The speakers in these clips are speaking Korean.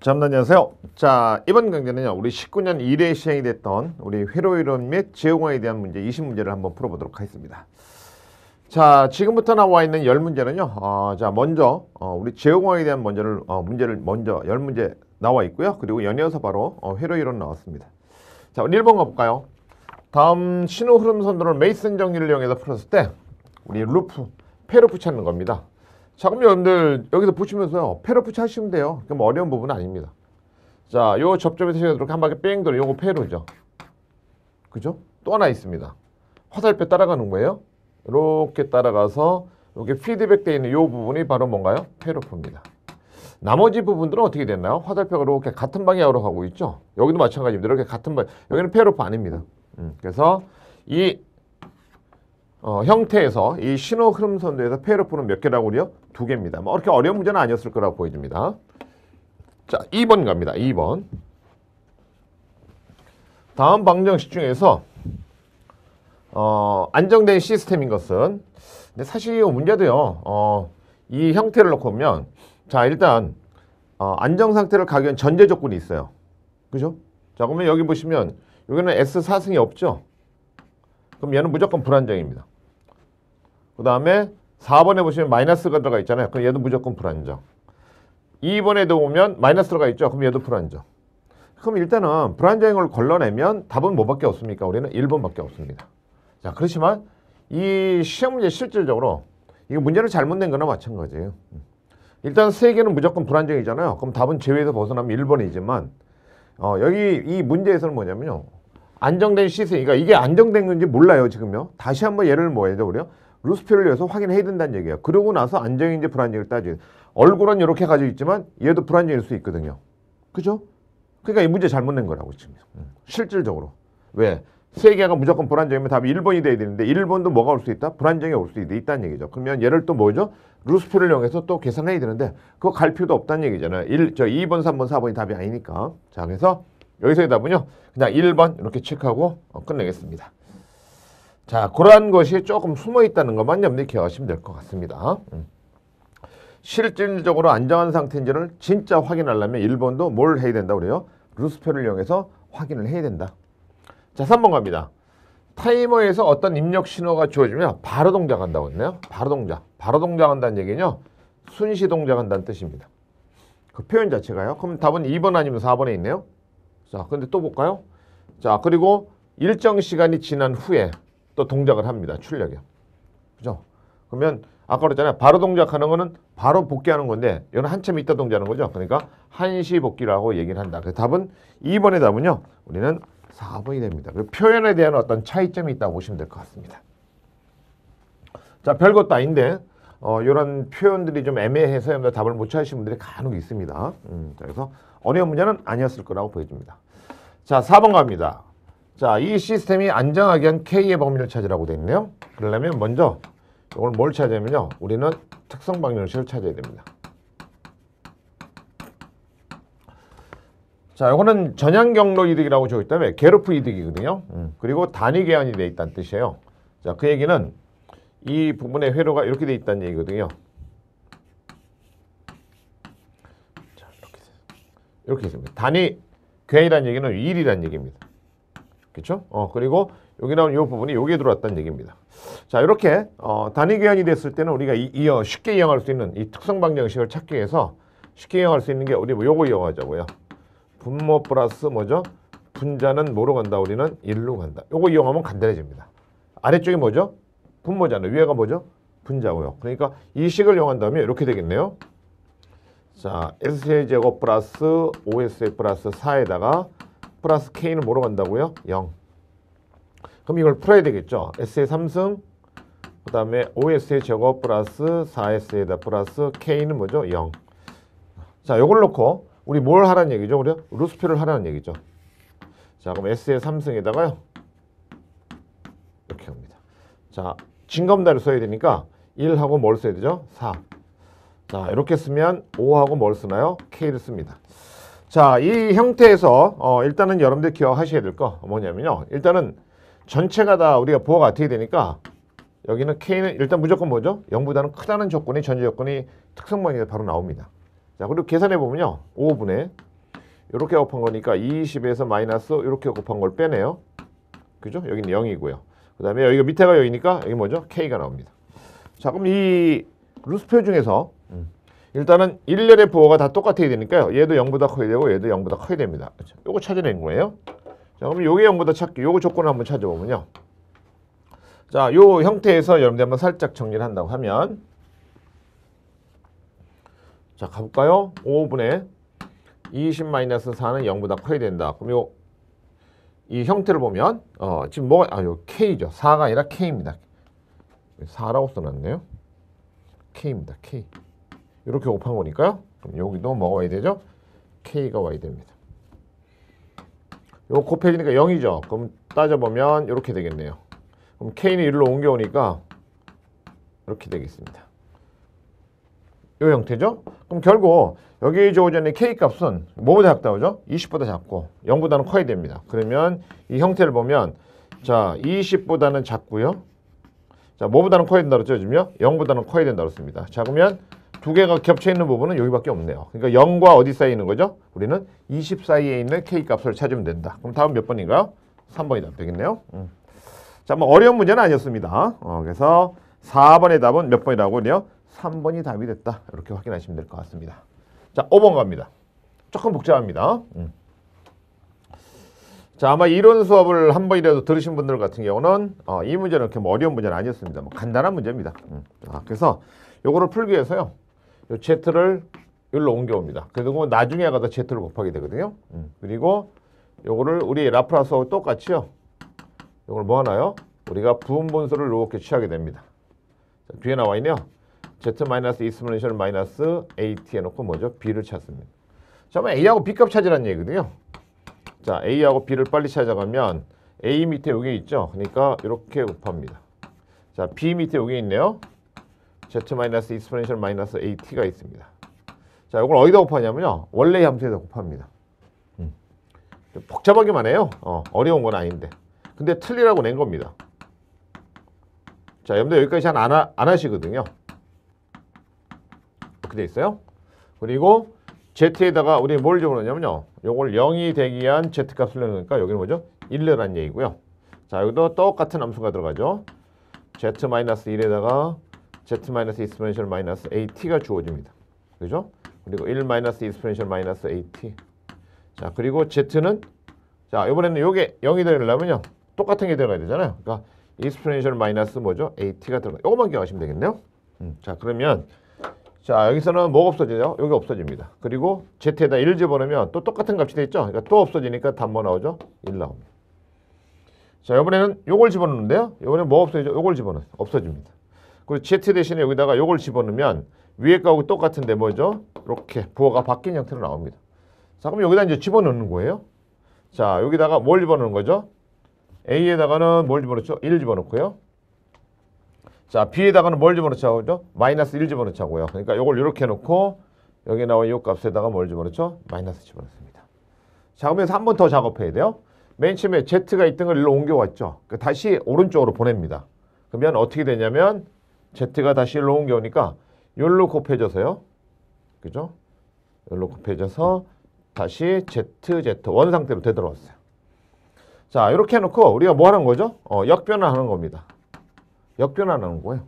자, 안녕하세요. 자, 이번 강좌는요, 우리 19년 1회 시행이 됐던 우리 회로 이론 및 제곱항에 대한 문제 20문제를 한번 풀어보도록 하겠습니다. 자, 지금부터 나와 있는 10문제는요, 자, 먼저, 우리 제곱항에 대한 문제를 먼저 10문제 나와 있고요. 그리고 연이어서 바로, 회로 이론 나왔습니다. 자, 1번 가볼까요? 다음 신호 흐름 선도를 메이슨 정리를 이용해서 풀었을 때, 우리 페루프 찾는 겁니다. 자, 그럼 여러분들 여기서 보시면서요, 페루프 하시면 돼요. 그럼 어려운 부분은 아닙니다. 자, 요 접점에서 이렇게 한 바퀴 뺑 돌려. 요거 페루죠. 그죠? 또 하나 있습니다. 화살표 따라가는 거예요. 이렇게 따라가서 이렇게 피드백 되어 있는 요 부분이 바로 뭔가요? 페루프입니다. 나머지 부분들은 어떻게 됐나요? 화살표가 이렇게 같은 방향으로 가고 있죠. 여기도 마찬가지입니다. 이렇게 같은 방향. 여기는 페루프 아닙니다. 그래서 이 형태에서 이 신호 흐름 선도에서 페루프는 몇 개라고 그래요? 2개입니다. 뭐 그렇게 어려운 문제는 아니었을 거라고 보여집니다. 자, 2번 갑니다. 2번. 다음 방정식 중에서 안정된 시스템인 것은, 근데 사실 이 문제도요, 이 형태를 놓고 보면, 자, 일단 안정 상태를 가기 위한 전제 조건이 있어요. 그죠? 자, 그러면 여기 보시면 여기는 S4승이 없죠? 그럼 얘는 무조건 불안정입니다. 그 다음에 4번에 보시면 마이너스가 들어가 있잖아요. 그럼 얘도 무조건 불안정. 2번에도 보면 마이너스 들어가 있죠. 그럼 얘도 불안정. 그럼 일단은 불안정인 걸 걸러내면 답은 뭐밖에 없습니까? 우리는 1번밖에 없습니다. 자, 그렇지만 이 시험 문제 실질적으로 이거 문제를 잘못 낸 거나 마찬가지예요. 일단 3개는 무조건 불안정이잖아요. 그럼 답은 제외에서 벗어나면 1번이지만 여기 이 문제에서는 뭐냐면요, 안정된 시스템, 그러니까 이게 안정된 건지 몰라요, 지금요. 다시 한번 예를 뭐 해도 우리요, 루스표를 위해서 확인해야 된다는 얘기예요. 그러고 나서 안정인지 불안정인지 따져요. 얼굴은 이렇게 가지고 있지만 얘도 불안정일 수 있거든요. 그죠? 그러니까 이 문제 잘못 낸 거라고 지금. 실질적으로. 왜? 3개가 무조건 불안정이면 답이 1번이 돼야 되는데 1번도 뭐가 올 수 있다? 불안정이 올 수 있다는 얘기죠. 그러면 얘를 또 뭐죠? 루스표를 이용해서 또 계산해야 되는데 그거 갈 필요도 없다는 얘기잖아요. 2번, 3번, 4번이 답이 아니니까. 자, 그래서 여기서의 답은요, 그냥 1번 이렇게 체크하고 끝내겠습니다. 자, 그러한 것이 조금 숨어 있다는 것만 염두에 기억하시면 될 것 같습니다. 실질적으로 안정한 상태인지를 진짜 확인하려면 1번도 뭘 해야 된다고 그래요? 루스표를 이용해서 확인을 해야 된다. 자, 3번 갑니다. 타이머에서 어떤 입력 신호가 주어지면 바로 동작한다고 했네요. 바로 동작. 바로 동작한다는 얘기는요, 순시 동작한다는 뜻입니다. 그 표현 자체가요. 그럼 답은 2번 아니면 4번에 있네요. 자, 근데 또 볼까요? 자, 그리고 일정 시간이 지난 후에 또 동작을 합니다. 출력이요. 그죠? 그러면 아까 그랬잖아요. 바로 동작하는 거는 바로 복귀하는 건데 이건 한참 있다 동작하는 거죠. 그러니까 한시 복귀라고 얘기를 한다. 그래서 답은 2번의 답은요, 우리는 4번이 됩니다. 그 표현에 대한 어떤 차이점이 있다고 보시면 될 것 같습니다. 자, 별것도 아닌데 이런 표현들이 좀 애매해서 답을 못 찾으신 분들이 간혹 있습니다. 그래서 어려운 문제는 아니었을 거라고 보여집니다. 자, 4번 갑니다. 자, 이 시스템이 안정하게 한 K의 범위를 찾으라고 되어 있네요. 그러려면 먼저 이걸 뭘 찾으냐면요, 우리는 특성 방정식을 찾아야 됩니다. 자, 이거는 전향 경로 이득이라고 적어 있다면 게르프 이득이거든요. 그리고 단위 계환이 되어 있다는 뜻이에요. 자, 그 얘기는 이 부분의 회로가 이렇게 되어 있다는 얘기거든요. 자, 이렇게 있습니다. 단위 계환이라는 얘기는 일이라는 얘기입니다. 그렇죠? 그리고 여기 나온 이 부분이 여기에 들어왔다는 얘기입니다. 자, 이렇게 단위 계환이 됐을 때는 우리가 쉽게 이용할 수 있는 이 특성 방정식을 찾기 위해서 쉽게 이용할 수 있는 게 우리 요거 이용하자고요. 분모 플러스 뭐죠? 분자는 뭐로 간다? 우리는 1로 간다. 요거 이용하면 간단해집니다. 아래쪽이 뭐죠? 분모잖아요. 위에가 뭐죠? 분자고요. 그러니까 이 식을 이용한다면 이렇게 되겠네요. 자, S제곱 플러스 5SA 플러스 4에다가 플러스 K는 뭐로 간다고요? 0. 그럼 이걸 풀어야 되겠죠? S의 3승, 그 다음에 5S의 제곱 플러스 4S에다 플러스 K는 뭐죠? 0. 자, 요걸 놓고 우리 뭘 하라는 얘기죠? 우리 루스표를 하라는 얘기죠. 자, 그럼 S의 3승에다가요, 이렇게 합니다. 자, 진검다리를 써야 되니까 1하고 뭘 써야 되죠? 4. 자, 이렇게 쓰면 5하고 뭘 쓰나요? K를 씁니다. 자, 이 형태에서 일단은 여러분들 기억하셔야 될 거 뭐냐면요, 일단은 전체가 다 우리가 부호가 어떻게 되니까 여기는 K는 일단 무조건 뭐죠? 0보다는 크다는 조건이 전제 조건이 특성방에 바로 나옵니다. 자, 그리고 계산해 보면요, 5분의 이렇게 곱한 거니까 20에서 마이너스 이렇게 곱한 걸 빼네요. 그죠? 여기는 0이고요. 그 다음에 여기가 밑에가 0이니까 여기 뭐죠? K가 나옵니다. 자, 그럼 이 루스표 중에서 일단은 일렬의 부호가 다 똑같아야 되니까요. 얘도 0보다 커야 되고 얘도 0보다 커야 됩니다. 그렇죠? 요거 찾아낸 거예요. 자, 그럼 요게 0보다 작게 요거 조건을 한번 찾아보면요. 자, 요 형태에서 여러분들 한번 살짝 정리를 한다고 하면 자, 가볼까요? 5분의 20-4는 0보다 커야 된다. 그럼 이 형태를 보면 지금 뭐가 요 K죠. 4가 아니라 K입니다. 4라고 써놨네요. K입니다. K. 이렇게 곱한 거니까요. 그럼 여기도 뭐가 와야 되죠? K가 와야 됩니다. 요 곱해지니까 0이죠. 그럼 따져보면 이렇게 되겠네요. 그럼 K는 1로 옮겨오니까 이렇게 되겠습니다. 이 형태죠. 그럼 결국 여기 주어지는 K 값은 뭐보다 작다 그죠? 20보다 작고 0보다는 커야 됩니다. 그러면 이 형태를 보면 자 20보다는 작고요. 자 뭐보다는 커야 된다 그랬죠? 지금요? 0보다는 커야 된다 그랬습니다. 자 그러면 두 개가 겹쳐 있는 부분은 여기밖에 없네요. 그러니까 0과 어디 사이에 있는 거죠? 우리는 20 사이에 있는 K 값을 찾으면 된다. 그럼 다음 몇 번인가요? 3번이 답 되겠네요. 자, 뭐 어려운 문제는 아니었습니다. 그래서 4번의 답은 몇 번이라고요? 3번이 답이 됐다. 이렇게 확인하시면 될 것 같습니다. 자, 5번 갑니다. 조금 복잡합니다. 자, 아마 이론 수업을 한 번이라도 들으신 분들 같은 경우는 이 문제는 그렇게 뭐 어려운 문제는 아니었습니다. 뭐 간단한 문제입니다. 자, 그래서 요거를 풀기 위해서요. 요 Z를 여기로 옮겨옵니다. 그리고 나중에 가서 Z를 곱하게 되거든요. 그리고 요거를 우리 라프라스하고 똑같이요. 요걸 뭐 하나요? 우리가 부분분수를 이렇게 취하게 됩니다. 자, 뒤에 나와 있네요. Z-E 익스포넨셜 마이너스 AT 해놓고 뭐죠? B를 찾습니다. 자, 그러면 A하고 B 값 찾으라는 얘기거든요. 자, A하고 B를 빨리 찾아가면 A 밑에 여기 있죠? 그러니까 이렇게 곱합니다. 자, B 밑에 여기 있네요. Z-E 익스포넨셜 마이너스 AT가 있습니다. 자, 이걸 어디다 곱하냐면요. 원래의 함수에다 곱합니다. 좀 복잡하기만 해요. 어려운 건 아닌데. 근데 틀리라고 낸 겁니다. 자, 여러분들 여기까지 잘 안 하시거든요. 이렇게 돼 있어요. 그리고 Z에다가 우리 뭘 집어넣냐면요. 요걸 0이 되기 위한 Z값을 넣으니까 여기는 뭐죠? 1르라는 얘기고요. 자, 여기도 똑같은 함수가 들어가죠. Z-1에다가 Z- 익스포넨셜 마이너스 AT가 주어집니다. 그죠? 그리고 1 익스포넨셜 마이너스 AT. 자, 그리고 Z는 자, 이번에는 요게 0이 되려면요. 똑같은 게 들어가야 되잖아요. 그러니까 익스포넨셜 마이너스 뭐죠? AT가 들어가. 요거만 기억하시면 되겠네요. 자, 그러면 자, 여기서는 뭐가 없어지죠? 여기 없어집니다. 그리고 Z에다 1 집어넣으면 또 똑같은 값이 돼 있죠? 그러니까 또 없어지니까 답 뭐 나오죠? 1 나옵니다. 자, 이번에는 요걸 집어넣는데요. 이번에는 뭐 없어지죠? 요걸 집어넣어요. 없어집니다. 그리고 Z 대신에 여기다가 요걸 집어넣으면 위에 거하고 똑같은데 뭐죠? 이렇게 부호가 바뀐 형태로 나옵니다. 자, 그럼 여기다 이제 집어넣는 거예요. 자, 여기다가 뭘 집어넣는 거죠? A에다가는 뭘 집어넣죠? 1 집어넣고요. 자, B에다가는 뭘 집어넣자고요? 마이너스 1 집어넣자고요. 그러니까 요걸 이렇게 해놓고 여기 나와 이 값에다가 뭘 집어넣죠? 마이너스 집어넣습니다. 자, 그러면서 한 번 더 작업해야 돼요. 맨 처음에 Z가 있던 걸 일로 옮겨왔죠. 그러니까 다시 오른쪽으로 보냅니다. 그러면 어떻게 되냐면 Z가 다시 일로 옮겨오니까 여기로 곱해져서요. 그죠? 여기로 곱해져서 다시 Z 원 상태로 되돌아왔어요. 자, 이렇게 해놓고 우리가 뭐 하는 거죠? 역변화하는 겁니다. 역변화하는 거예요.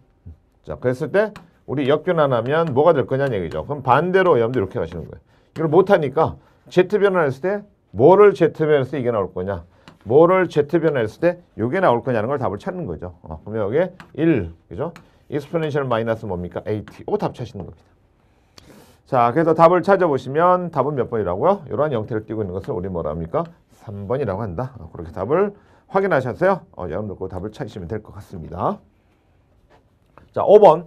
자, 그랬을 때 우리 역변화하면 뭐가 될 거냐는 얘기죠. 그럼 반대로 여러분들 이렇게 가시는 거예요. 이걸 못하니까 Z변화를 했을 때 뭐를 Z변화했을 때 이게 나올 거냐, 뭐를 Z변화했을 때 이게 나올 거냐는 걸 답을 찾는 거죠. 그러면 여기에 1, 그죠? 익스포넨셜 마이너스 뭡니까? AT. 이거 답 찾으시는 겁니다. 자, 그래서 답을 찾아보시면 답은 몇 번이라고요? 이러한 형태를 띄고 있는 것을 우리 뭐라 합니까? 3번이라고 한다. 그렇게 답을 확인하셔서요. 여러분들 그 답을 찾으시면 될 것 같습니다. 자, 5번.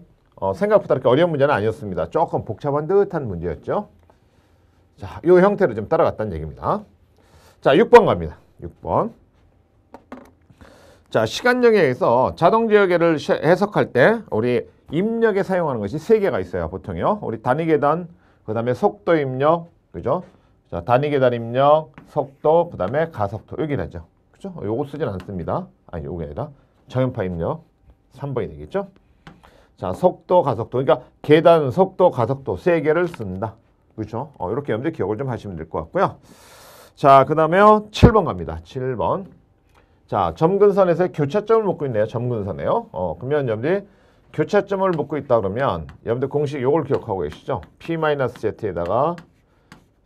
생각보다 그렇게 어려운 문제는 아니었습니다. 조금 복잡한 듯한 문제였죠. 자, 이 형태로 좀 따라갔다는 얘기입니다. 자, 6번 갑니다. 6번. 자, 시간정의에서 자동지역계를 해석할 때 우리 입력에 사용하는 것이 3개가 있어요. 보통요. 우리 단위계단, 그 다음에 속도 입력, 그죠? 자, 단위계단 입력, 속도, 그 다음에 가속도. 여기 나죠. 그죠? 요거 쓰진 않습니다. 아니, 요게 아니라 정연파 입력. 3번이 되겠죠? 자, 속도, 가속도. 그러니까 계단, 속도, 가속도 3개를 쓴다. 그렇죠? 이렇게 여러분들 기억을 좀 하시면 될 것 같고요. 자, 그 다음에 7번 갑니다. 7번. 자, 점근선에서 교차점을 묻고 있네요. 점근선에요. 그러면 여러분들이 교차점을 묻고 있다 그러면 여러분들 공식 요걸 기억하고 계시죠? P-Z에다가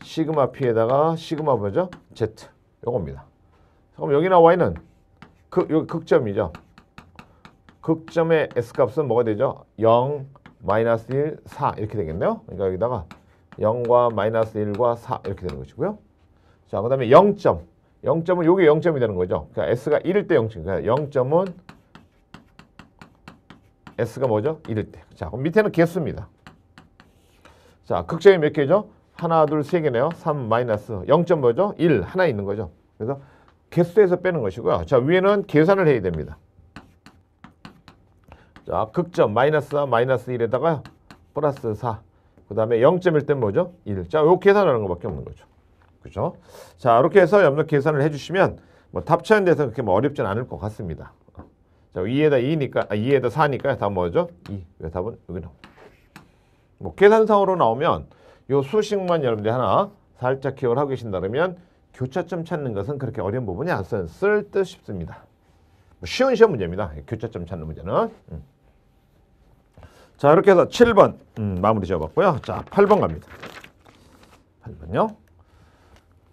시그마 P에다가 시그마 뭐죠? Z. 요겁니다. 그럼 여기 나와 있는 여기 극점이죠. 극점의 S값은 뭐가 되죠? 0, 마이너스 1, 4 이렇게 되겠네요. 그러니까 여기다가 0과 마이너스 1과 4 이렇게 되는 것이고요. 자, 그 다음에 0점. 0점은 요게 0점이 되는 거죠. 그러니까 S가 1일 때 0점. 그러니까 0점은 S가 뭐죠? 1일 때. 자, 그럼 밑에는 개수입니다. 자, 극점이 몇 개죠? 하나, 둘, 세 개네요. 3 마이너스 0점 뭐죠? 1 하나 있는 거죠. 그래서 개수에서 빼는 것이고요. 자, 위에는 계산을 해야 됩니다. 자, 극점 마이너스 4 마이너스 1에다가 플러스 4. 그 다음에 0점일 땐 뭐죠? 1. 자, 요 계산하는 것밖에 없는 거죠. 그죠? 자, 이렇게 해서 여러분들 계산을 해주시면 뭐 답 찾는 데서 그렇게 뭐 어렵진 않을 것 같습니다. 자, 2에다 2니까 2에다 4니까 답 뭐죠? 2. 왜 답은 여기 나옵니다. 뭐 계산상으로 나오면 요 수식만 여러분들 하나 살짝 기억을 하고 계신다면 교차점 찾는 것은 그렇게 어려운 부분이 안 쓸 듯 싶습니다. 뭐 쉬운 시험 문제입니다. 교차점 찾는 문제는. 자, 이렇게 해서 7번 마무리 지어봤고요. 자, 8번 갑니다. 8번요.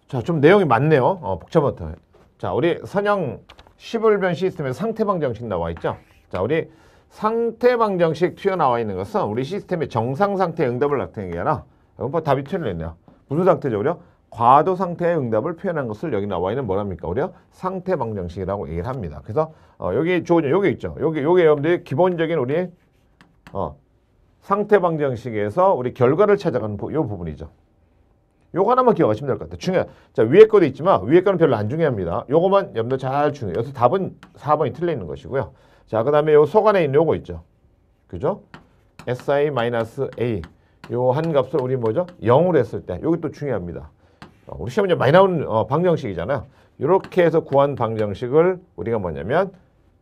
자, 좀 내용이 많네요. 복잡하다. 자, 우리 선형 시불변 시스템에 상태방정식 나와 있죠. 자, 우리 상태방정식 튀어나와 있는 것은 우리 시스템의 정상 상태의 응답을 나타내는 게 아니라 여러분 답이 튀어나왔네요. 무슨 상태죠? 우리요? 과도 상태의 응답을 표현한 것을 여기 나와 있는 뭐랍니까? 우리요? 상태방정식이라고 얘기를 합니다. 그래서 여기 주어진 요게 있죠. 요게 여러분들이 기본적인 우리 상태방정식에서 우리 결과를 찾아가는 요 부분이죠. 요거 하나만 기억하시면 될 것 같아요. 중요해. 자, 위에 거도 있지만 위에 거는 별로 안 중요합니다. 요거만 여러분들 잘 중요해요. 그래서 답은 4번이 틀려 있는 것이고요. 자, 그 다음에 요 속 안에 있는 요거 있죠. 그죠? si-a 요 한 값을 우리 뭐죠? 0으로 했을 때 요게 또 중요합니다. 우리 시험 문제 많이 나오는 방정식이잖아요. 이렇게 해서 구한 방정식을 우리가 뭐냐면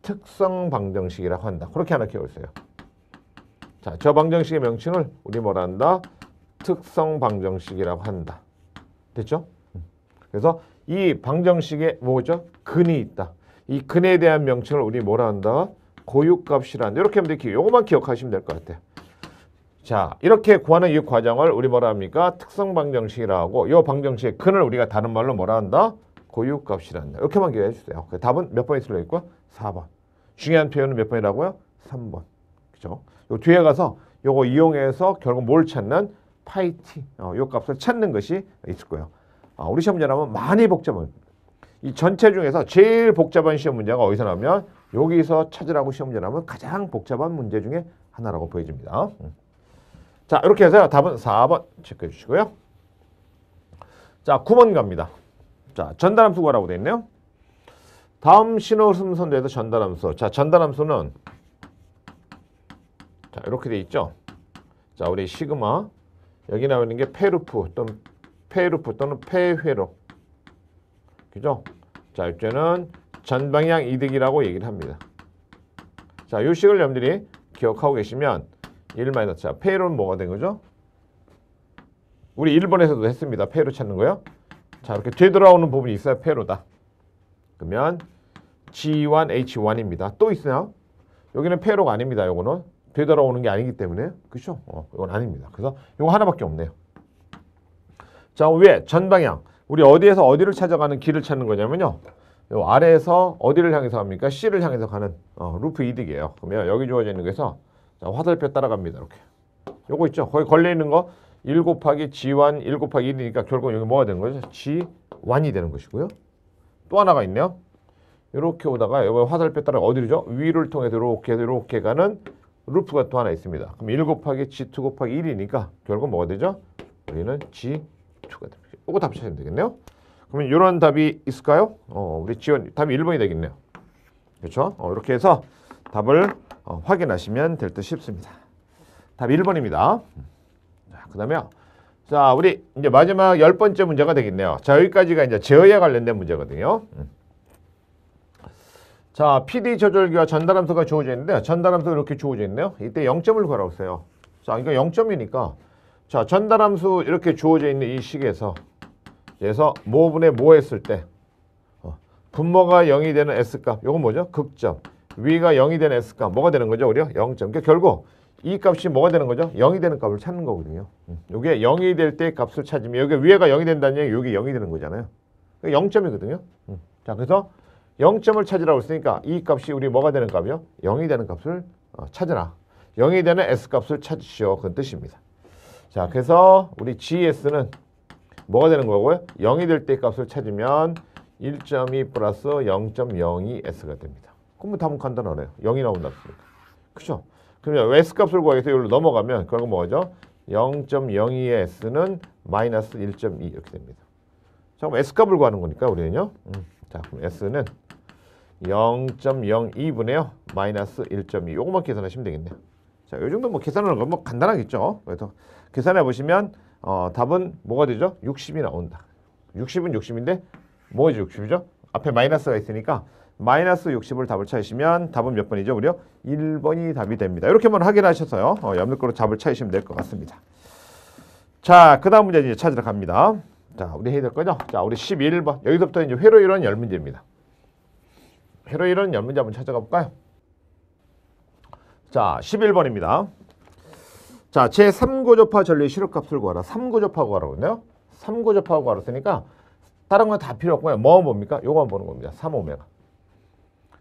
특성 방정식이라고 한다. 그렇게 하나 기억하세요. 자, 저 방정식의 명칭을 우리 뭐라 한다? 특성 방정식이라고 한다. 됐죠? 그래서 이 방정식에 뭐죠? 근이 있다. 이 근에 대한 명칭을 우리 뭐라 한다? 고유값이라 한다. 이렇게 하면 돼요. 요것만 기억하시면 될 것 같아요. 자, 이렇게 구하는 이 과정을 우리 뭐라 합니까? 특성 방정식이라고 하고 이 방정식의 근을 우리가 다른 말로 뭐라 한다? 고유값이라 한다. 이렇게만 기억해 주세요. 답은 몇 번이 틀려 있고? 4번. 중요한 표현은 몇 번이라고요? 3번. 그죠? 요 뒤에 가서 요거 이용해서 결국 뭘 찾는? 파이 t. 요 값을 찾는 것이 있을 거예요. 우리 시험 문제 나오면 많이 복잡한 이 전체 중에서 제일 복잡한 시험 문제가 어디서 나오면 여기서 찾으라고 시험 문제 나오면 가장 복잡한 문제 중에 하나라고 보여집니다. 자, 이렇게 해서 답은 4번 체크해 주시고요. 자, 9번 갑니다. 자, 전달함수 구하라고 되어 있네요. 다음 신호음선대에서 전달함수. 자, 전달함수는 자, 이렇게 돼 있죠. 자, 우리 시그마 여기 나오는 게 페루프 또는 폐회로. 그죠? 자, 이제는 전방향 이득이라고 얘기를 합니다. 자, 이 식을 여러분들이 기억하고 계시면 1 자, 폐로는 뭐가 된 거죠? 우리 1번에서도 했습니다. 폐로 찾는 거요. 자, 이렇게 되돌아오는 부분이 있어야 폐로다. 그러면 G1, H1입니다. 또 있어요? 여기는 폐로가 아닙니다. 요거는 되돌아오는 게 아니기 때문에. 그렇죠? 이건 아닙니다. 그래서 요거 하나밖에 없네요. 자, 위에 전방향. 우리 어디에서 어디를 찾아가는 길을 찾는 거냐면요. 요 아래에서 어디를 향해서 합니까? C를 향해서 가는 루프 이득이에요. 그러면 여기 주어져 있는 거에서 자, 화살표 따라갑니다. 이렇게. 요거 있죠? 거기 걸려 있는 거 1 곱하기 G1, 1 곱하기 1이니까 결국 여기 뭐가 되는 거죠? G1이 되는 것이고요. 또 하나가 있네요. 이렇게 오다가 여기 화살표 따라 어디로죠? 위를 통해서 이렇게 가는 루프가 또 하나 있습니다. 그럼 1 곱하기 G2 곱하기 1이니까 결국 뭐가 되죠? 여기는 G2가 됩니다. 이거 답 찾으면 되겠네요. 그러면 이런 답이 있을까요? 우리 지원 답이 1번이 되겠네요. 그렇죠? 이렇게 해서 답을 확인하시면 될 듯 싶습니다. 답 1번입니다. 자, 그다음에 자, 우리 이제 마지막 10번째 문제가 되겠네요. 자, 여기까지가 이제 제어에 관련된 문제거든요. 자, PD 조절기와 전달함수가 주어져 있는데 전달함수가 이렇게 주어져 있네요. 이때 0점을 구하라고 했어요. 자, 이거 0점이니까 자, 전달함수 이렇게 주어져 있는 이 식에서 뭐분의 뭐 했을 때 분모가 0이 되는 S값, 요건 뭐죠? 극점. 위가 0이 되는 S값, 뭐가 되는 거죠? 우리요? 0점. 그러니까 결국 이 값이 뭐가 되는 거죠? 0이 되는 값을 찾는 거거든요. 요게 0이 될 때 값을 찾으면 여기 위에가 0이 된다는 얘기, 요게 0이 되는 거잖아요. 0점이거든요. 자, 그래서 0점을 찾으라고 했으니까 이 값이 우리 뭐가 되는 값이요? 0이 되는 값을 찾으라. 0이 되는 S값을 찾으시오. 그런 뜻입니다. 자, 그래서 우리 GS는 뭐가 되는 거고요? 0이 될 때 값을 찾으면 1.2 플러스 0.02S가 됩니다. 그럼 뭐 답은 간단하네요. 0이 나온다 했으니까. 그죠? 그러면 S값을 구하기 위해서 여기로 넘어가면 결국 뭐죠? 0.02의 S는 마이너스 1.2 이렇게 됩니다. 자, 그럼 S값을 구하는 거니까 우리는요. 자, 그럼 S는 0.02분의요. 마이너스 1.2. 요것만 계산하시면 되겠네요. 자, 요 정도 뭐 계산하는 건 뭐 간단하겠죠. 그래서 계산해 보시면 답은 뭐가 되죠? 60이 나온다. 60은 60인데 뭐죠? 60이죠? 앞에 마이너스가 있으니까 마이너스 60을 답을 찾으시면 답은 몇 번이죠? 무려 1번이 답이 됩니다. 이렇게만 확인하셔서요. 옆으로 답을 찾으시면 될 것 같습니다. 자, 그 다음 문제 이제 찾으러 갑니다. 자, 우리 해야 될 거죠? 자, 우리 11번. 여기서부터 이제 회로 이론 10문제입니다. 회로 이론 10문제 한번 찾아가 볼까요? 자, 11번입니다. 자, 제3고조파 전류의 실효값을 구하라. 3고조파 구하라고 했네요. 3고조파 구하라 했으니까 다른 건 다 필요 없고요. 뭐 뭡니까? 요거만 보는 겁니다. 3오메가.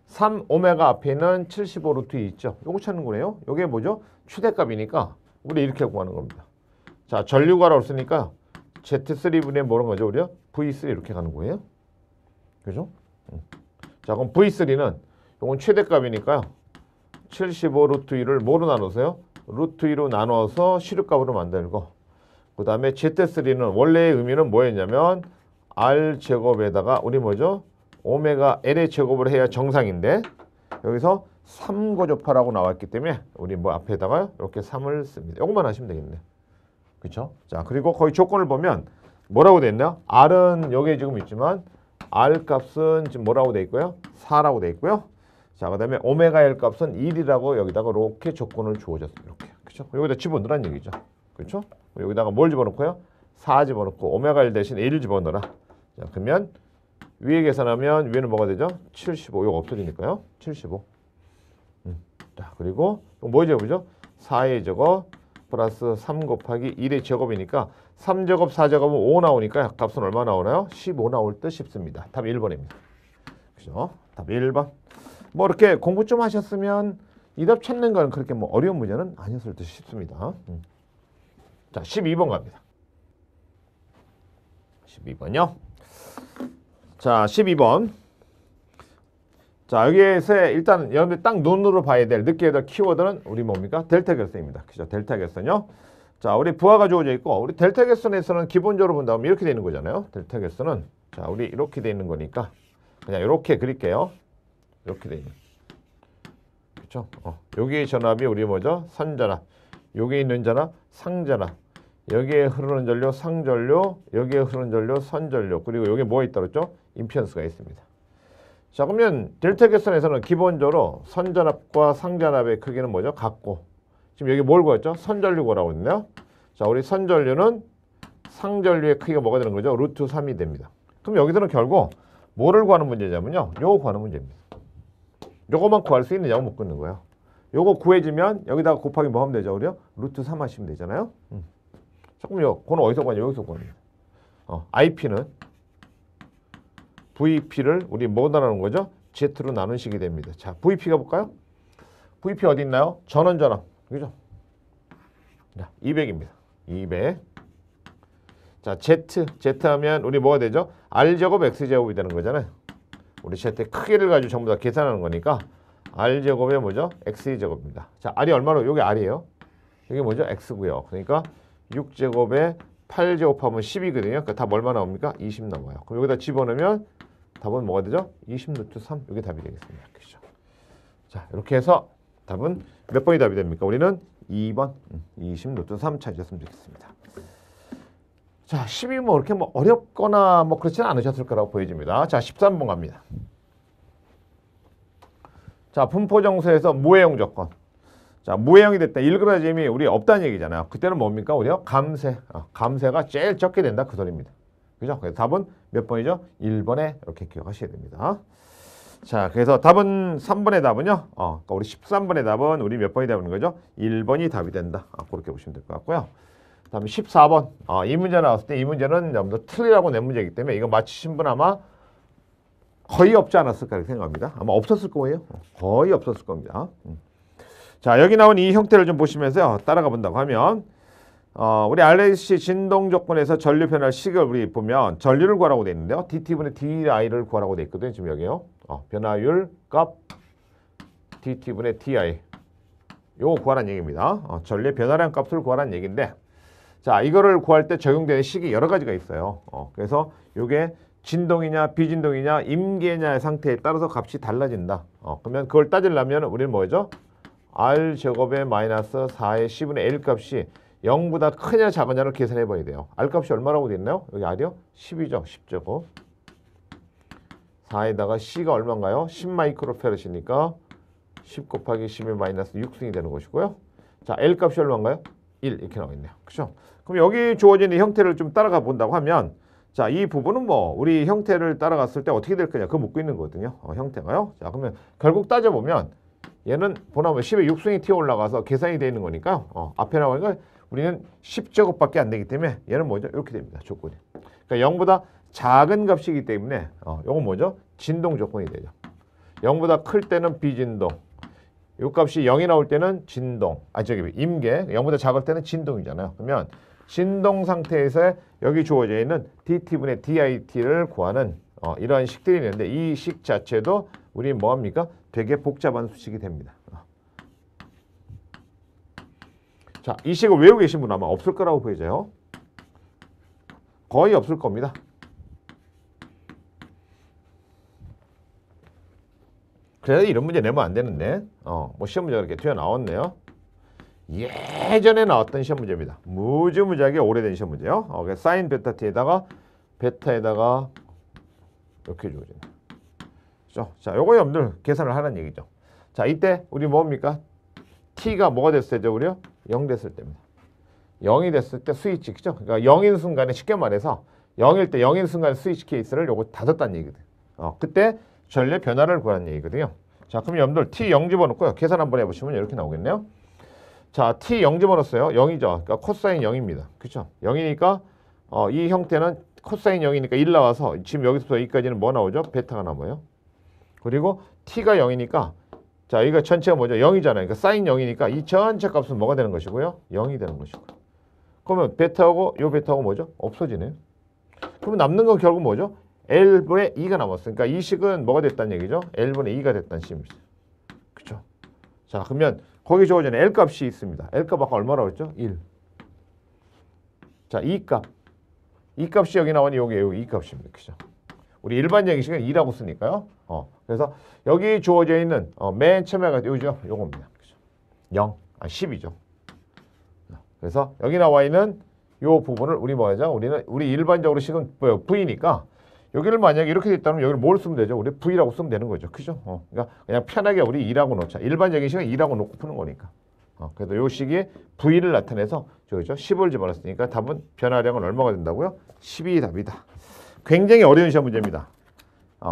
3오메가 앞에 있는 75 루트 2 있죠? 요거 찾는 거네요. 요게 뭐죠? 최대값이니까 우리 이렇게 구하는 겁니다. 자, 전류 구하라고 했으니까 Z3분의 뭐는 거죠? 우리요? V3 이렇게 가는 거예요. 그죠? 자, 그럼 V3는 요건 최대값이니까요. 75 루트 2를 뭐로 나눠서요? 루트 2로 나눠서 시류값으로 만들고, 그 다음에 Z3는 원래의 의미는 뭐였냐면 R제곱에다가 우리 뭐죠? 오메가 L의 제곱을 해야 정상인데 여기서 3고조파라고 나왔기 때문에 우리 뭐 앞에다가 이렇게 3을 씁니다. 이것만 하시면 되겠네. 그렇죠? 자, 그리고 거기 조건을 보면 뭐라고 돼 있나요? R은 여기에 지금 있지만 R 값은 지금 뭐라고 돼 있고요? 4라고 돼 있고요. 자, 그 다음에 오메가 L 값은 1이라고 여기다가 이렇게 조건을 주어졌어요. 이렇게. 그렇죠? 여기다 집어넣으란 얘기죠. 그렇죠? 여기다가 뭘 집어넣고요? 4 집어넣고 오메가 L 대신 1을 집어넣어라. 자, 그러면 위에 계산하면 위에는 뭐가 되죠? 75. 이거 없어지니까요. 75. 자, 그리고 뭐 제곱이죠? 4의 제곱 플러스 3 곱하기 1의 제곱이니까 3제곱 4제곱은 5 나오니까 값은 얼마 나오나요? 15 나올 듯 싶습니다. 답 1번입니다. 그죠? 답 1번. 뭐 이렇게 공부 좀 하셨으면 이 답 찾는 건 그렇게 뭐 어려운 문제는 아니었을 듯 싶습니다. 자, 12번 갑니다. 12번요. 자, 12번. 자, 여기에서 일단 여러분들 딱 눈으로 봐야 될 느껴야 될 키워드는 우리 뭡니까? 델타 결선입니다. 그죠? 델타 결선요. 자, 우리 부하가 주어져 있고 우리 델타 결선에서는 기본적으로 본다면 이렇게 되는 거잖아요. 델타 결선은 자, 우리 이렇게 돼 있는 거니까 그냥 이렇게 그릴게요. 이렇게 돼 있는. 그렇죠? 여기의 전압이 우리 뭐죠? 선전압. 여기에 있는 전압 상전압. 여기에 흐르는 전류 상전류, 여기에 흐르는 전류 선전류. 그리고 여기에 뭐가 있다 그랬죠? 임피던스가 있습니다. 자, 그러면 델타 결선에서는 기본적으로 선전압과 상전압의 크기는 뭐죠? 같고. 지금 여기 뭘 구했죠? 선전류 구하라고 했네요. 자, 우리 선전류는 상전류의 크기가 뭐가 되는 거죠? 루트 3이 됩니다. 그럼 여기서는 결국 뭐를 구하는 문제냐면요. 요거 구하는 문제입니다. 요거만 구할 수 있느냐고 묻는 거예요. 요거 구해지면 여기다가 곱하기 뭐 하면 되죠? 우리요? 루트 3 하시면 되잖아요. 잠깐만요. 그건 어디서 구하냐? 여기서 구하는 거예요. IP는 VP를 우리 뭐 나누는 거죠? Z로 나눈 식이 됩니다. 자, VP가 볼까요? VP 어디 있나요? 전원 전압. 그죠? 자, 200입니다. 200. 자, Z 하면 우리 뭐가 되죠? R제곱 X제곱이 되는 거잖아요. 우리 Z의 크기를 가지고 전부 다 계산하는 거니까 R제곱에 뭐죠? X제곱입니다. 자, R이 얼마로? 여기 R이에요. 여기 뭐죠? X고요. 그러니까 6제곱에 8제곱하면 10이거든요. 그러니까 답 얼마 나옵니까? 20 나와요. 그럼 여기다 집어넣으면 답은 뭐가 되죠? 20 루트 3. 이게 답이 되겠습니다. 그렇죠? 자, 이렇게 해서 답은 몇 번이 답이 됩니까? 우리는 2번 20 루트 3 찾으셨으면 좋겠습니다. 자, 10이 뭐 이렇게 뭐 어렵거나 뭐 그렇지는 않으셨을 거라고 보여집니다. 자, 13번 갑니다. 자, 분포정수에서 무해용 조건. 자, 무해형이 됐다. 1g이 우리 없다는 얘기잖아요. 그때는 뭡니까? 우리요? 감쇄. 감쇄가 제일 적게 된다. 그 소리입니다. 그죠? 그래서 답은 몇 번이죠? 1번에 이렇게 기억하셔야 됩니다. 자, 그래서 답은 3번의 답은요. 그러니까 우리 13번의 답은 우리 몇 번이 되는 거죠? 1번이 답이 된다. 그렇게 보시면 될 것 같고요. 다음에 14번. 이 문제 나왔을 때 이 문제는 좀 더 틀리라고 낸 문제이기 때문에 이거 맞히신 분 아마 거의 없지 않았을까 이렇게 생각합니다. 아마 없었을 거예요. 거의 없었을 겁니다. 자, 여기 나온 이 형태를 좀 보시면서 따라가 본다고 하면 우리 RLC 진동 조건에서 전류 변화 식을 우리 보면 전류를 구하라고 돼 있는데요. dt분의 di를 구하라고 돼 있거든요. 지금 여기요. 변화율 값 dt분의 di 요거 구하라는 얘기입니다. 전류의 변화량 값을 구하라는 얘기인데 자, 이거를 구할 때 적용되는 식이 여러 가지가 있어요. 그래서 요게 진동이냐 비진동이냐 임계냐의 상태에 따라서 값이 달라진다. 그러면 그걸 따지려면 우리는 뭐죠? R 제곱의 마이너스 4의 10분의 L 값이 0보다 크냐 작으냐를 계산해 봐야 돼요. R 값이 얼마라고 돼 있나요? 여기 R이요? 10이죠. 10제곱. 4에다가 C가 얼마인가요? 10 마이크로페르시니까 10 곱하기 10의 마이너스 6승이 되는 것이고요. 자, L 값이 얼마인가요? 1 이렇게 나와 있네요. 그렇죠? 그럼 여기 주어진 이 형태를 좀 따라가 본다고 하면 자, 이 부분은 뭐 우리 형태를 따라갔을 때 어떻게 될 거냐 그거 묻고 있는 거거든요. 형태가요. 자, 그러면 결국 따져보면 얘는 보나면 10의 6승이 튀어 올라가서 계산이 되어 있는 거니까 앞에 나오니까 우리는 10제곱밖에 안 되기 때문에 얘는 뭐죠? 이렇게 됩니다. 조건이. 그러니까 0보다 작은 값이기 때문에 요건 뭐죠? 진동 조건이 되죠. 0보다 클 때는 비진동. 요 값이 0이 나올 때는 진동. 임계. 0보다 작을 때는 진동이잖아요. 그러면 진동 상태에서 여기 주어져 있는 dt분의 dit를 구하는 이러한 식들이 있는데 이 식 자체도 우리 뭐합니까? 되게 복잡한 수식이 됩니다. 자, 이 식을 외우고 계신 분 아마 없을 거라고 보여져요. 거의 없을 겁니다. 그래서 이런 문제 내면 안 되는데 뭐 시험 문제가 이렇게 튀어나왔네요. 예전에 나왔던 시험 문제입니다. 무지무지하게 오래된 시험 문제요. 사인 베타 t에다가 베타에다가 이렇게 주어지네. 그렇죠? 자, 요거 여러분들 계산을 하는 얘기죠. 자, 이때 우리 뭡니까? t가 뭐가 됐을 때죠, 우리요? 0 됐을 때입니다. 0이 됐을 때 스위치, 그죠? 그러니까 0인 순간에 쉽게 말해서 0일 때 0인 순간 스위치 케이스를 요거 닫았다는 얘기거든. 그때 전류 변화를 구하는 얘기거든요. 자, 그럼 여러분들 t 0 집어넣고요. 계산 한번 해보시면 이렇게 나오겠네요. 자, t 0 집어넣었어요. 0이죠. 그러니까 코사인 0입니다. 그렇죠? 0이니까 이 형태는 코사인 0이니까 1 나와서 지금 여기서부터 여기까지는 뭐 나오죠? 베타가 나와요. 그리고 t가 0이니까 자, 여기가 전체가 뭐죠? 0이잖아요. 그러니까 사인 0이니까 이 전체 값은 뭐가 되는 것이고요? 0이 되는 것이고. 그러면 베타하고 요 베타하고 뭐죠? 없어지네요. 그러면 남는 건 결국 뭐죠? L분의 2가 남았어요. 그러니까 이 식은 뭐가 됐다는 얘기죠? L분의 2가 됐다는 식입니다. 그렇죠? 자, 그러면 거기 주어지는 L 값이 있습니다. L 값 아까 얼마라고 했죠? 1. 자, 이 값. 이 값이 여기 나오니 여기 이 값입니다. 그죠? 우리 일반적인 식은 2라고 쓰니까요. 그래서 여기 주어져 있는 맨 처음에가 요죠. 요겁니다. 그죠? 0. 10이죠. 그래서 여기 나와 있는 요 부분을 우리 뭐하죠? 우리 일반적으로 식은 V니까 여기를 만약에 이렇게 됐다면 여기를 뭘 쓰면 되죠? 우리 V라고 쓰면 되는 거죠. 그죠? 그러니까 그냥 편하게 우리 2라고 놓자. 일반적인 식은 2라고 놓고 푸는 거니까. 그래서 요 식이 V를 나타내서 저기죠. 10을 집어넣었으니까 답은 변화량은 얼마가 된다고요? 10이 답이다. 굉장히 어려운 시험 문제입니다.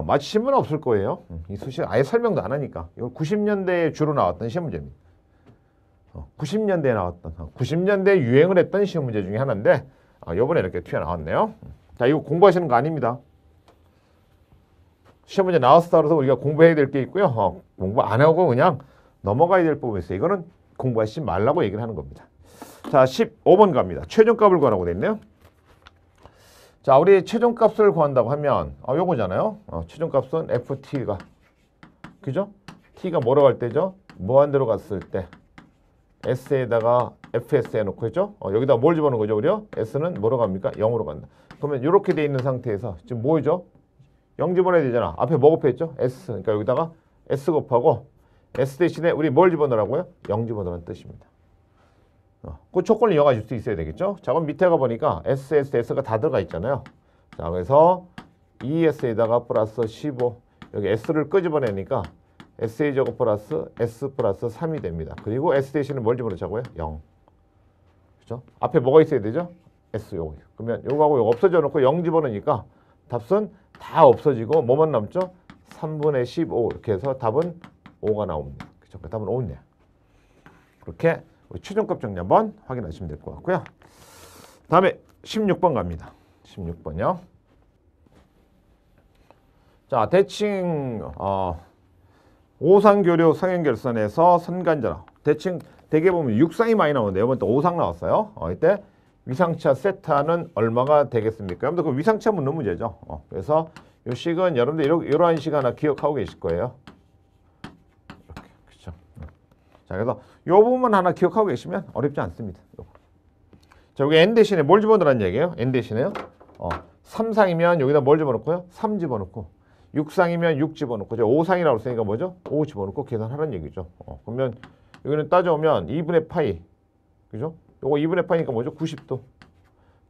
맞히신 분은 없을 거예요. 이 수식 아예 설명도 안 하니까. 이거 90년대에 주로 나왔던 시험 문제입니다. 90년대에 나왔던 90년대에 유행을 했던 시험 문제 중에 하나인데 요번에 이렇게 튀어나왔네요. 자, 이거 공부하시는 거 아닙니다. 시험 문제 나왔다 그래서 우리가 공부해야 될 게 있고요. 공부 안 하고 그냥 넘어가야 될 부분이 있어요. 이거는 공부하시지 말라고 얘기를 하는 겁니다. 자, 15번 갑니다. 최종값을 구하라고 돼 있네요. 자, 우리 최종값을 구한다고 하면 요거잖아요. 최종값은 ft가 그죠? t가 뭐로 갈 때죠? 무한대로 갔을 때 s에다가 fs 해놓고 했죠? 여기다 뭘 집어넣은 거죠, 우리요? s는 뭐로 갑니까? 0으로 간다. 그러면 이렇게 돼 있는 상태에서 지금 뭐죠? 0 집어넣어야 되잖아. 앞에 뭐 곱했죠? s. 그러니까 여기다가 s 곱하고 s 대신에 우리 뭘 집어넣으라고요? 0 집어넣는 뜻입니다. 그 조건을 이어가 줄 수 있어야 되겠죠? 자, 그럼 밑에 가보니까 s, s, s가 다 들어가 있잖아요. 자, 그래서 2s에다가 플러스 15 여기 s를 끄집어내니까 SA 제곱 플러스 S 플러스 3이 됩니다. 그리고 S 대신에 뭘 집어넣자고요? 0. 그죠? 앞에 뭐가 있어야 되죠? S 요거. 그러면 요거하고 요거 없어져 놓고 0 집어넣으니까 답은 다 없어지고 뭐만 남죠? 3분의 15 이렇게 해서 답은 5가 나옵니다. 그죠? 답은 5네요. 그렇게 최종값 정리 한번 확인하시면 될 것 같고요. 다음에 16번 갑니다. 16번요. 자, 대칭 오상교류 성형결선에서 선간자라. 대칭 대개 보면 육상이 많이 나오는데 이번 또 오상 나왔어요. 이때 위상차 세타는 얼마가 되겠습니까? 여러분들 그 위상차 묻는 문제죠. 그래서 이 식은 여러분들 이러한 식 하나 기억하고 계실 거예요. 이렇게, 그렇죠? 자, 그래서 이 부분만 하나 기억하고 계시면 어렵지 않습니다. 자, 여기 n 대신에 뭘 집어넣으라는 얘기예요? n 대신에요. 3상이면 여기다 뭘 집어넣고요? 3 집어넣고 6상이면 6 집어넣고 5상이라고 했으니까 뭐죠? 5 집어넣고 계산하라는 얘기죠. 그러면 여기는 따져오면 2분의 파이, 그죠? 요거 2분의 파이니까 뭐죠? 90도.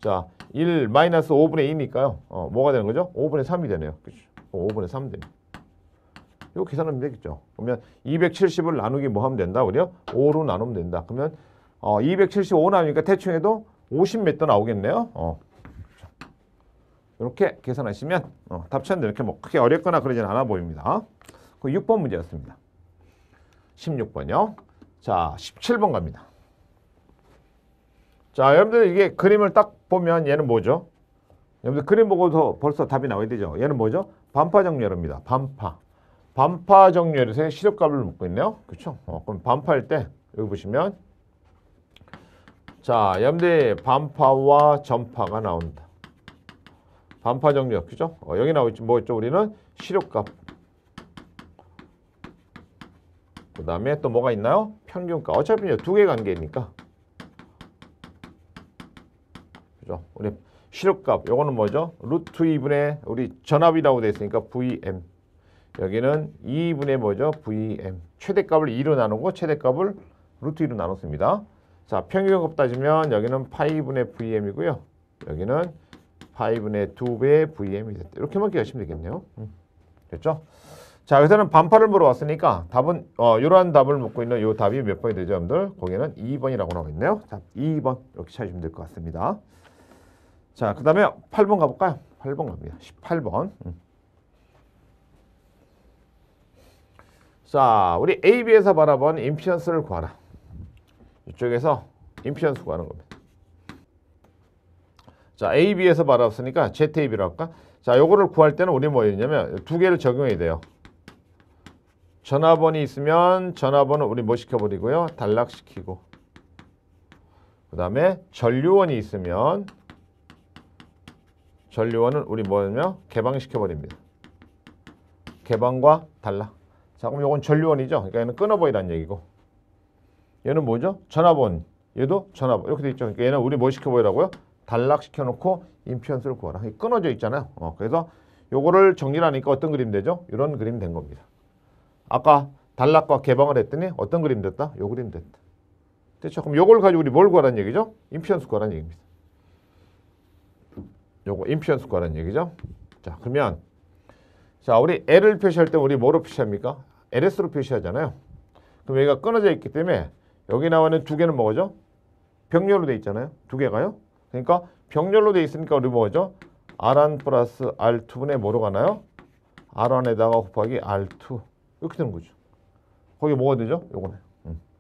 자, 1 마이너스 5분의 2니까요. 뭐가 되는 거죠? 5분의 3이 되네요. 그죠? 5분의 3 되네요. 이거 계산하면 되겠죠. 그러면 270을 나누기 뭐 하면 된다? 우리요? 5로 나누면 된다. 그러면 275 나누니까 대충 해도 50 몇 도 나오겠네요. 이렇게 계산하시면 답변도 이렇게 뭐 크게 어렵거나 그러진 않아 보입니다. 그 6번 문제였습니다. 16번요. 자, 17번 갑니다. 자, 여러분들 이게 그림을 딱 보면 얘는 뭐죠? 여러분들 그림 보고서 벌써 답이 나와야 되죠. 얘는 뭐죠? 반파정렬입니다. 반파정렬에서의 시력값을 묻고 있네요. 그렇죠? 그럼 반파할 때 여기 보시면 자, 여러분들 반파와 전파가 나온다. 반파정렬, 그죠? 여기 나오겠지. 뭐였죠? 우리는 시력값. 그 다음에 또 뭐가 있나요? 평균값. 어차피 두 개 관계니까. 그죠? 우리 시력값. 요거는 뭐죠? 루트 2분의 우리 전압이라고 되어 있으니까 VM. 여기는 2분의 뭐죠? VM. 최대값을 2로 나누고 최대값을 루트 2로 나눴습니다. 자, 평균값 따지면 여기는 파이분의 VM이고요. 여기는 파이분의 2배의 VM이 됐다. 이렇게만 기억하시면 되겠네요. 됐죠? 자, 여기서는 반파를 물어봤으니까 답은 이러한 답을 묻고 있는 이 답이 몇 번이 되죠, 여러분들? 거기는 2번이라고 나와 있네요. 자, 2번 이렇게 찾으시면 될 것 같습니다. 자, 그 다음에 8번 가볼까요? 8번 갑니다. 18번. 자, 우리 AB에서 바라본 임피던스를 구하라. 이쪽에서 임피던스 구하는 겁니다. 자, AB에서 바라봤으니까 ZAB라고 할까? 자, 요거를 구할 때는 우리 뭐였냐면 두 개를 적용해야 돼요. 전화번이 있으면 전화번은 우리 뭐 시켜버리고요? 단락시키고. 그 다음에 전류원이 있으면 전류원은 우리 뭐냐면 개방시켜버립니다. 개방과 단락. 자, 그럼 요건 전류원이죠. 그러니까 얘는 끊어버리라는 얘기고. 얘는 뭐죠? 전화번. 얘도 전화번. 이렇게 돼 있죠. 그러니까 얘는 우리 뭐 시켜버리라고요? 단락시켜놓고 임피던스를 구하라. 끊어져 있잖아요. 그래서 요거를 정리를 하니까 어떤 그림 되죠? 이런 그림 된 겁니다. 아까 단락과 개방을 했더니 어떤 그림 됐다? 요 그림 됐다. 됐죠? 그럼 요걸 가지고 우리 뭘 구하라는 얘기죠? 임피던스 구하라는 얘기입니다. 요거 임피던스 구하라는 얘기죠. 자, 그러면 자, 우리 L을 표시할 때 우리 뭐로 표시합니까? LS로 표시하잖아요. 그럼 여기가 끊어져 있기 때문에 여기 나와 있는 두 개는 뭐죠? 병렬로 돼 있잖아요. 두 개가요. 그러니까 병렬로 돼 있으니까 우리 뭐죠? R1 플러스 R2분의 뭐로 가나요? R1에다가 곱하기 R2 이렇게 되는 거죠. 거기 뭐가 되죠? 요거네.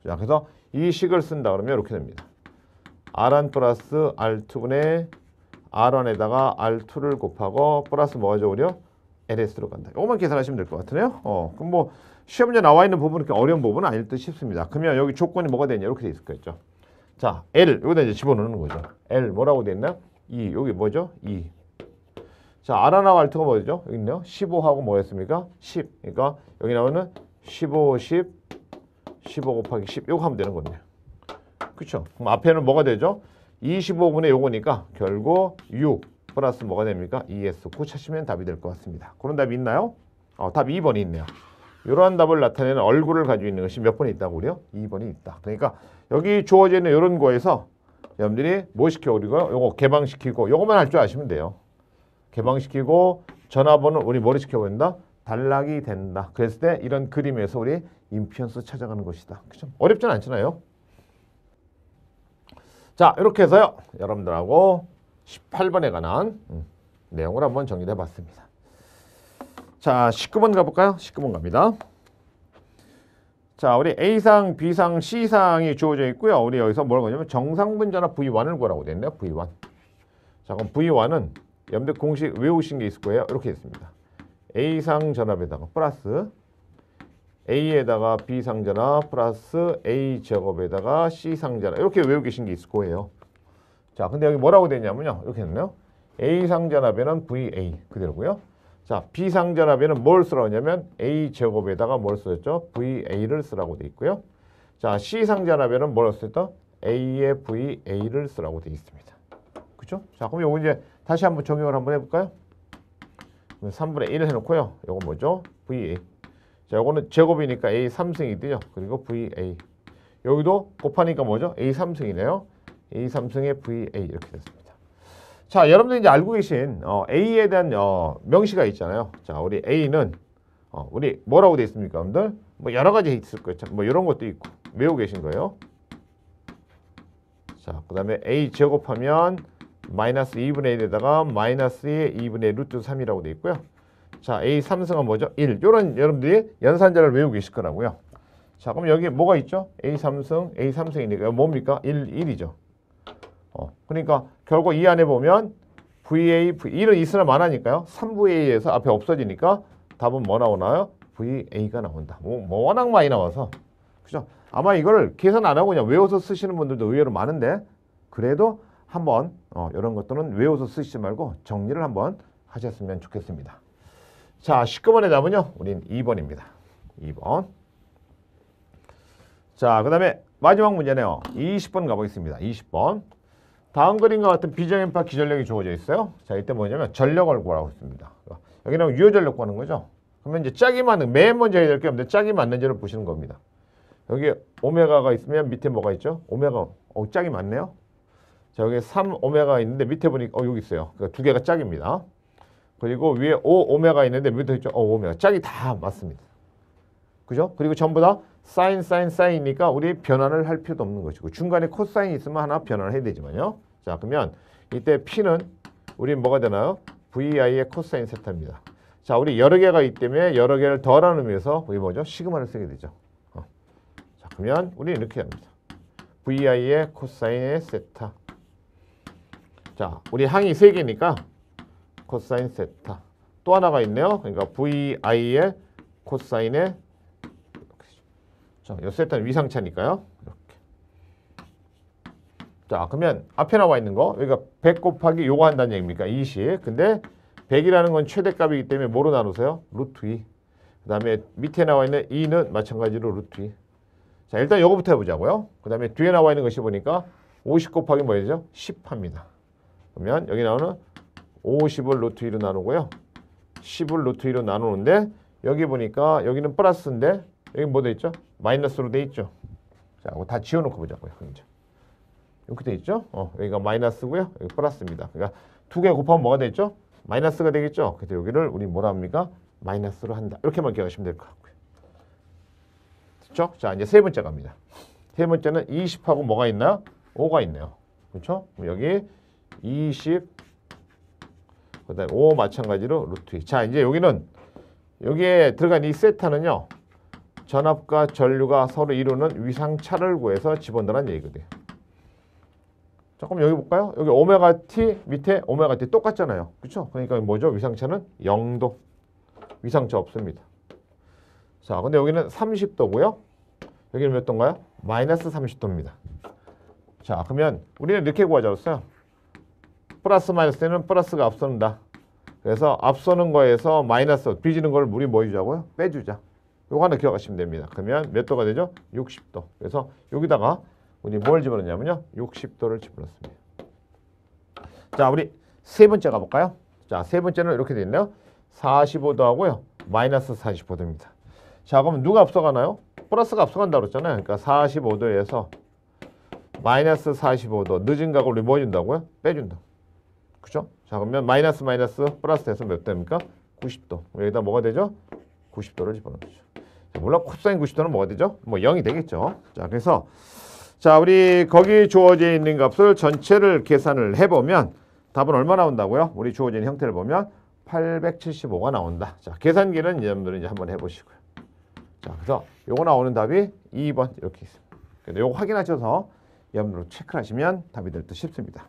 자, 그래서 이 식을 쓴다 그러면 이렇게 됩니다. R1 플러스 R2분의 R1에다가 R2를 곱하고 플러스 뭐죠? 우리요? LS로 간다. 이것만 계산하시면 될 것 같으네요. 그럼 뭐 시험 문제 나와 있는 부분은 그렇게 어려운 부분은 아닐 듯 싶습니다. 그러면 여기 조건이 뭐가 되냐? 이렇게 돼 있을 거겠죠. 자, L 여기다 이제 집어넣는 거죠. L 뭐라고 돼 있나요? 2. 여기 뭐죠? 2. 자, R1하고 R2가 뭐죠? 여기 있네요. 15하고 뭐였습니까? 10. 그러니까 여기 나오는 15, 10, 15 곱하기 10. 이거 하면 되는 건데요. 그렇죠? 그럼 앞에는 뭐가 되죠? 25분의 요거니까 결국 6 플러스 뭐가 됩니까? 2S. 그 찾으면 답이 될 것 같습니다. 그런 답이 있나요? 답 2번이 있네요. 이러한 답을 나타내는 얼굴을 가지고 있는 것이 몇 번이 있다고요? 2번이 있다. 그러니까 여기 주어져 있는 이런 거에서 여러분들이 뭐 시켜버리고요? 요거 개방시키고 요거만 할 줄 아시면 돼요. 개방시키고 전화번호 우리 뭐를 시켜버린다? 단락이 된다. 그랬을 때 이런 그림에서 우리 임피던스 찾아가는 것이다. 그죠? 어렵진 않잖아요. 자, 이렇게 해서요. 여러분들하고 18번에 관한 내용을 한번 정리해 봤습니다. 자, 19번 가볼까요? 19번 갑니다. 자, 우리 A상, B상, C상이 주어져 있고요. 우리 여기서 뭘 거냐면 정상분자나 V1을 구하라고 되어 있네요. V1. 자, 그럼 V1은 여러분들 공식 외우신 게 있을 거예요. 이렇게 있습니다. A상 전압에다가 플러스 A에다가 B상 전압 플러스 A 제곱에다가 C상 전압 이렇게 외우고 계신 게 있을 거예요. 자, 근데 여기 뭐라고 되냐면요. 이렇게 했네요. A상 전압에는 VA 그대로고요. 자, B상 전압에는 뭘 쓰라고 하냐면 A 제곱에다가 뭘 썼죠? VA를 쓰라고 돼 있고요. 자, C상 전압에는 뭘 썼죠? A의 VA를 쓰라고 돼 있습니다. 그죠? 자, 그럼 요거 이제 다시 한번 적용을 한번 해볼까요? 3분의 1 해놓고요. 요거 뭐죠? VA. 자, 요거는 제곱이니까 A 3승이고요. 그리고 VA. 여기도 곱하니까 뭐죠? A 3승이네요. A 3승의 VA 이렇게 됐습니다. 자, 여러분들 이제 알고 계신 A에 대한 명시가 있잖아요. 자, 우리 A는 우리 뭐라고 돼 있습니까, 여러분들? 뭐 여러 가지 있을 거예요. 뭐 이런 것도 있고 외우고 계신 거예요. 자, 그다음에 A 제곱하면 마이너스 2분의 1에다가 마이너스의 2분의 루트 3이라고 돼 있고요. 자, A 3승은 뭐죠? 1. 요런 여러분들이 연산자를 외우고 계실 거라고요. 자, 그럼 여기 뭐가 있죠? A 3승이니까 뭡니까? 1이죠. 그러니까 결국 이 안에 보면 VA, 1은 있으나 마나니까요. 3VA에서 앞에 없어지니까 답은 뭐 나오나요? VA가 나온다. 뭐 워낙 많이 나와서. 그죠? 아마 이걸 계산 안 하고 그냥 외워서 쓰시는 분들도 의외로 많은데 그래도 한번 이런 것들은 외워서 쓰시지 말고 정리를 한번 하셨으면 좋겠습니다. 자, 19번의 답은요. 우린 2번입니다. 2번. 자, 그 다음에 마지막 문제네요. 20번 가보겠습니다. 20번. 다음 그림과 같은 비정음파 기전력이 주어져 있어요. 자, 이때 뭐냐면 전력을 구하라고 했습니다. 여기는 유효전력 구하는 거죠. 그러면 이제 짝이 맞는, 맨 먼저 해야 될 게 없는데 짝이 맞는지를 보시는 겁니다. 여기 오메가가 있으면 밑에 뭐가 있죠? 오메가, 짝이 맞네요. 자, 여기 3오메가가 있는데 밑에 보니까 여기 있어요. 그러니까 두 개가 짝입니다. 그리고 위에 5오메가 있는데 밑에 있죠? 오메가. 짝이 다 맞습니다. 그죠? 그리고 전부 다 사인이니까 우리 변환을 할 필요도 없는 것이고 중간에 코사인이 있으면 하나 변환을 해야 되지만요. 자, 그러면 이때 P는 우리 뭐가 되나요? VI의 코사인 세타입니다. 자, 우리 여러 개가 있기 때문에 여러 개를 더하는 의미에서 우리 뭐죠? 시그마를 쓰게 되죠. 자, 그러면 우리 이렇게 합니다. VI의 코사인의 세타. 자, 우리 항이 3개니까 코사인 세타. 또 하나가 있네요. 그러니까 VI의 코사인의 자, 이 세타는 위상차니까요. 이렇게. 자, 그러면 앞에 나와 있는 거 여기가 100 곱하기 요거 한다는 얘기입니까? 20. 근데 100이라는 건 최대값이기 때문에 뭐로 나누세요? 루트 2. 그 다음에 밑에 나와 있는 2는 마찬가지로 루트 2. 자, 일단 요거부터 해보자고요. 그 다음에 뒤에 나와 있는 것이 보니까 50 곱하기 뭐죠? 10 합니다. 그러면 여기 나오는 50을 루트 2로 나누고요. 10을 루트 2로 나누는데 여기 보니까 여기는 플러스인데 여기 뭐 돼 있죠? 마이너스로 돼 있죠. 자, 이거 다 지워놓고 보자고요. 이렇게 돼 있죠? 여기가 마이너스고요. 여기 플러스입니다. 그러니까 두 개 곱하면 뭐가 되죠? 마이너스가 되겠죠. 그래서 여기를 우리 뭐라 합니까? 마이너스로 한다. 이렇게만 기억하시면 될 것 같고요. 그렇죠? 자, 이제 세 번째 갑니다. 세 번째는 20하고 뭐가 있나요? 5가 있네요. 그렇죠? 여기 20 그다음에 5 마찬가지로 루트 2. 자, 이제 여기는 여기에 들어간 이 세타는요. 전압과 전류가 서로 이루는 위상차를 구해서 집어넣으라는 얘기거든요. 조금 여기 볼까요? 여기 오메가 t 밑에 오메가 t 똑같잖아요. 그렇죠? 그러니까 뭐죠? 위상차는 0도. 위상차 없습니다. 자, 근데 여기는 30도고요. 여기는 몇 도인가요? 마이너스 30도입니다. 자, 그러면 우리는 이렇게 구하자고 했어요. 플러스 마이너스 때는 플러스가 앞선다. 그래서 앞서는 거에서 마이너스 빚지는 걸 우리 뭐 해주자고요? 빼주자. 요거 하나 기억하시면 됩니다. 그러면 몇 도가 되죠? 60도. 그래서 여기다가 우리 뭘 집어넣냐면요. 60도를 집어넣습니다. 자, 우리 세 번째 가볼까요? 자, 세 번째는 이렇게 되어 있네요. 45도 하고요. 마이너스 45도입니다. 자, 그러면 누가 앞서가나요? 플러스가 앞서간다고 그랬잖아요. 그러니까 45도에서 마이너스 45도 늦은 각을 우리 뭐 해준다고요? 빼준다. 그죠? 자, 그러면 마이너스 플러스 해서 몇 도입니까? 90도. 여기다 뭐가 되죠? 90도를 집어넣죠. 물론 코사인 90도는 뭐가 되죠? 뭐 0이 되겠죠. 자, 그래서 자, 우리 거기 주어져 있는 값을 전체를 계산을 해보면 답은 얼마 나온다고요? 우리 주어진 형태를 보면 875가 나온다. 자, 계산기는 여러분들은 이제 한번 해보시고요. 자, 그래서 요거 나오는 답이 2번 이렇게 있습니다. 그래서 요거 확인하셔서 여러분들 체크를 하시면 답이 될 듯 싶습니다.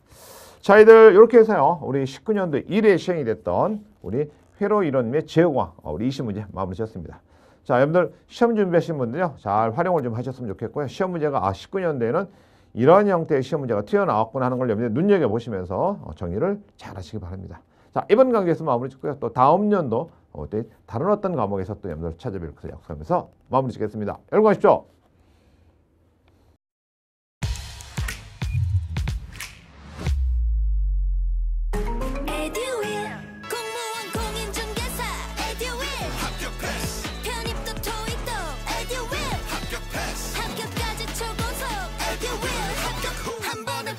자, 이들 이렇게 해서요. 우리 19년도 1회 시행이 됐던 우리 회로 이론 및 제어공학 우리 20문제 마무리 지었습니다. 자, 여러분들 시험 준비하신 분들요. 잘 활용을 좀 하셨으면 좋겠고요. 시험 문제가 19년도에는 이런 형태의 시험 문제가 튀어나왔구나 하는 걸 여러분들 눈여겨보시면서 정리를 잘 하시기 바랍니다. 자, 이번 강좌에서 마무리 짓고요. 또 다음 연도 다른 어떤 과목에서 또 여러분들 찾아뵐 것을 약속하면서 마무리 짓겠습니다. 여러분 가십시오. 합격까지 초고속 에듀윌 합격 후 한 번에